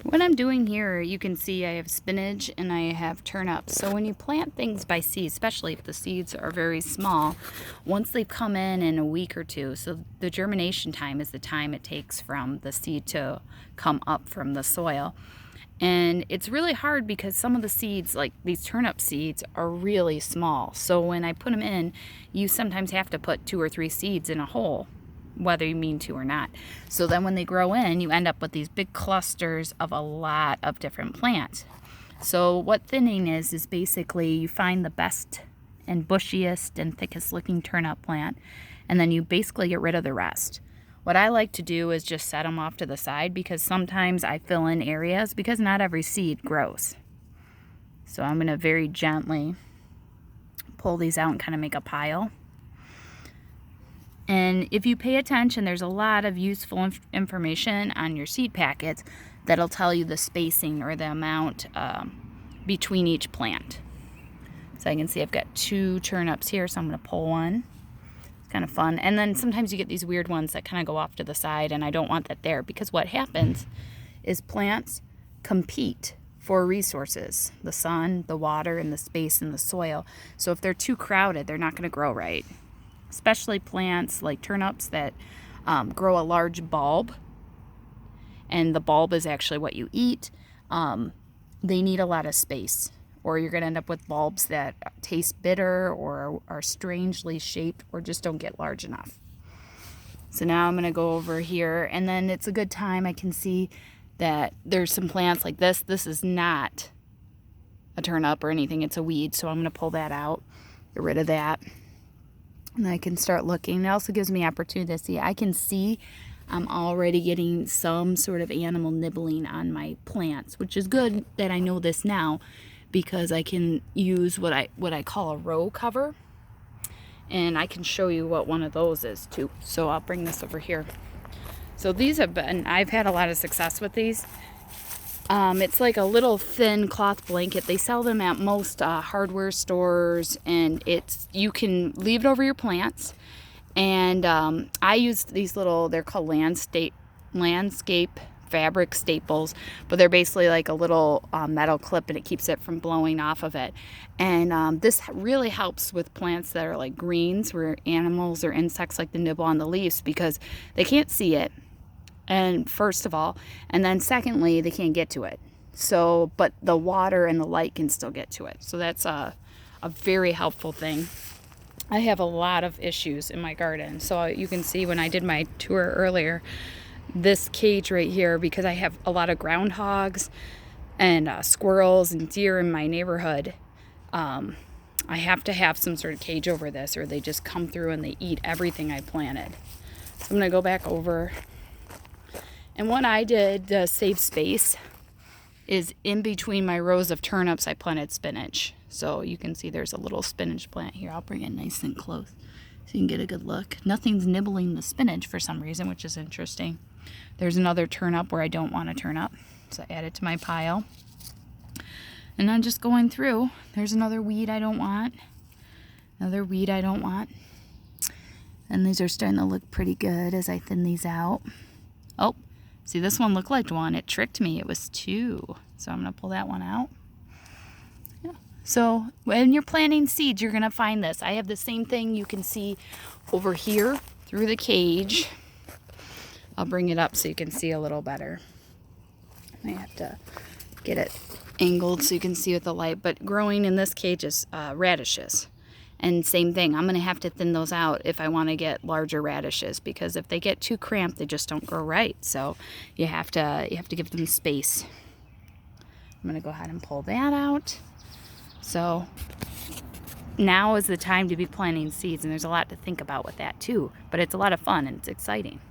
What I'm doing here, you can see I have spinach and I have turnips. So when you plant things by seed, especially if the seeds are very small, once they've come in a week or two, so the germination time is the time it takes from the seed to come up from the soil. And it's really hard because some of the seeds, like these turnip seeds, are really small. So when I put them in, you sometimes have to put 2 or 3 seeds in a hole, whether you mean to or not. So then when they grow in, you end up with these big clusters of a lot of different plants. So what thinning is basically you find the best and bushiest and thickest looking turnip plant, and then you basically get rid of the rest. What I like to do is just set them off to the side, because sometimes I fill in areas because not every seed grows. So I'm going to very gently pull these out and kind of make a pile. And if you pay attention, there's a lot of useful information on your seed packets that'll tell you the spacing or the amount between each plant. So I can see I've got 2 turnips here, so I'm going to pull one. It's kind of fun. And then sometimes you get these weird ones that kind of go off to the side, and I don't want that there, because what happens is plants compete for resources: the sun, the water, and the space in the soil. So if they're too crowded, they're not going to grow right. Especially plants like turnips that grow a large bulb, and the bulb is actually what you eat. They need a lot of space, or you're going to end up with bulbs that taste bitter or are strangely shaped or just don't get large enough. So now I'm going to go over here, and then it's a good time. I can see that there's some plants like this. This is not a turnip or anything. It's a weed, so I'm going to pull that out, get rid of that. And I can start looking. It also gives me opportunity to see. I can see I'm already getting some sort of animal nibbling on my plants, which is good that I know this now, because I can use what I call a row cover. And I can show you what one of those is too. So I'll bring this over here. So these have been, I've had a lot of success with these. It's like a little thin cloth blanket. They sell them at most hardware stores, and you can leave it over your plants. And I use these little, they're called landscape fabric staples, but they're basically like a little metal clip, and it keeps it from blowing off of it. And this really helps with plants that are like greens, where animals or insects like to nibble on the leaves, because they can't see it. And first of all, and then secondly, they can't get to it. So, but the water and the light can still get to it. So that's a very helpful thing. I have a lot of issues in my garden. So you can see when I did my tour earlier, this cage right here, because I have a lot of groundhogs and squirrels and deer in my neighborhood, I have to have some sort of cage over this, or they just come through and they eat everything I planted. So I'm going to go back over. And what I did to save space is in between my rows of turnips, I planted spinach. So you can see there's a little spinach plant here. I'll bring it nice and close so you can get a good look. Nothing's nibbling the spinach for some reason, which is interesting. There's another turnip where I don't want a turnip, so I add it to my pile. And I'm just going through. There's another weed I don't want. Another weed I don't want. And these are starting to look pretty good as I thin these out. Oh, see, this one looked like one. It tricked me. It was 2. So I'm going to pull that one out. Yeah. So when you're planting seeds, you're going to find this. I have the same thing you can see over here through the cage. I'll bring it up so you can see a little better. I have to get it angled so you can see with the light. But growing in this cage is radishes. And same thing, I'm going to have to thin those out if I want to get larger radishes, because if they get too cramped, they just don't grow right. So you have to give them space. I'm going to go ahead and pull that out. So now is the time to be planting seeds, and there's a lot to think about with that too. But it's a lot of fun and it's exciting.